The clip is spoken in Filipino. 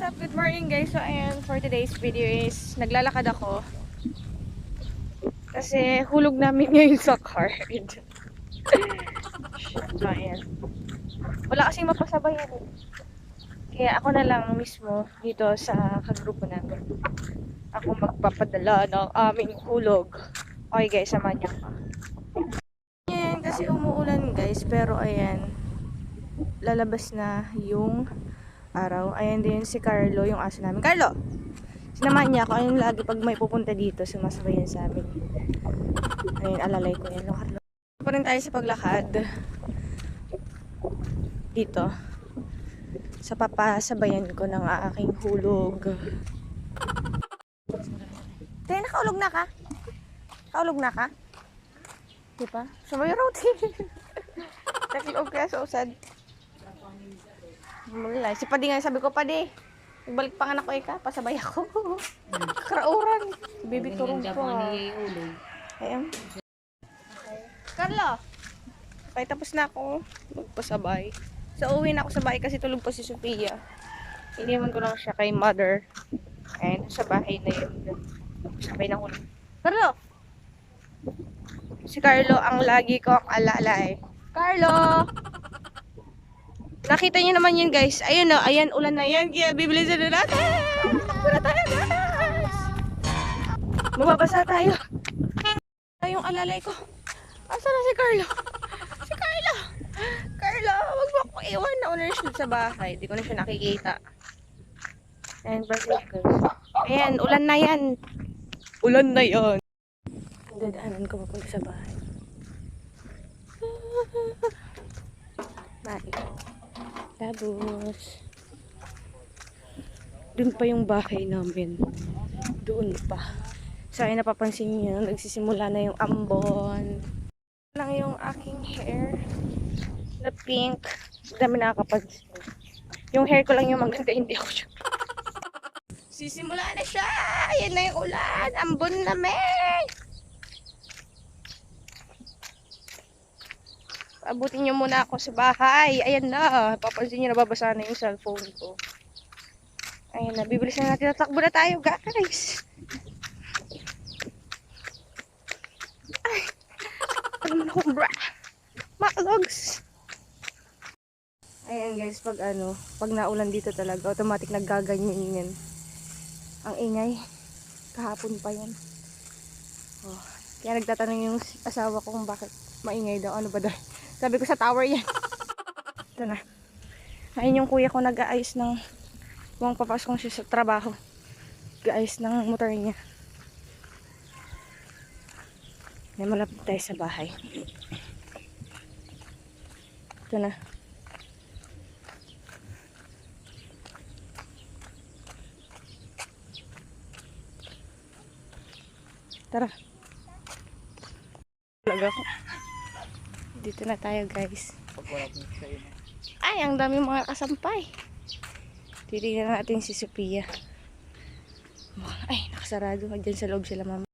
What's up? Good morning guys. So ayan, for today's video is naglalakad ako. Kasi hulog namin ngayon sa car. So ayan. Wala kasing mapasabayan. Kaya ako na lang mismo dito sa kagrupo namin. Ako magpapadala ng aming hulog. Okay guys, samahan niyo ako. Ayan, kasi umuulan guys. Pero ayan, lalabas na yung araw. Ayan din si Carlo, yung aso namin. Carlo! Sinamahan niya ako. Ayun lagi pag may pupunta dito, sumasabay yan sa amin. Ayun, alalay ko yan. Carlo. Pa rin tayo sa paglakad. Dito. Sa papasabayan ko ng aking hulog. Tayo, nakaulog na ka? Nakaulog na ka? Diba? Sumayo roti. Nakiulog kaya sa usad. Mulay. Si Padi nga, sabi ko, Padi, nagbalik pa nga ako ka, pasabay ako. Karauran. Baby turong po. Ayan. Carlo! Okay, tapos na ako magpasabay. So, uwi na ako sa bahay kasi tulog pa si Sophia. Iniwan ko lang siya kay mother. And sa bahay na yun. Sabay na ko. Carlo! Si Carlo ang lagi kong alalay. Carlo! Nakita niyo naman yun guys. Ayun na, ayan, ulan na yan. Kaya bibilisan na natin. Wala tayo guys. Mababasa tayo. Yung alalay ko. Asa na si Carlo? Si Carlo! Carlo, wag mo akong iwan. Nauna na siya sa bahay. Di ko na siya nakikita. Ayan, guys. Ayan, ulan na yan. Ulan na yan. Dadaanan ko papunta sa bahay. Bye. Tapos doon pa yung bahay namin. Doon pa. So ay napapansin niyo, nagsisimula na yung ambon. Lang yung aking hair na pink. Dami nakakapansin. Yung hair ko lang yung maganda, hindi ako siya. Sisimula na siya. Yan na yung ulan. Ambon na may. Abutin nyo muna ako sa bahay. Ayan na. Papansin nyo, nababasa na yung cellphone ko. Ayan na. Bibilis na natin. Tatakbo na tayo, guys. Ay. Ano naman akong bra? Makalogs. Ayan, guys. Pag naulan dito talaga, automatic naggaganyan yan. Ang ingay. Kahapon pa yan. Oh. Kaya nagtatanong yung asawa ko kung bakit maingay daw. Ano ba daw? Sabi ko sa tower yan. Ito na. Ayun yung kuya ko nag-aayos ng kung papasok siya sa trabaho. Nag-aayos ng motor niya. May malapit tayo sa bahay. Ito na. Tara. Talaga ko. Dito na tayo guys. Ay, ang dami mga kasampay. Titignan natin si Sophia. Ay, nakasarado. Diyan sa loob sila mama.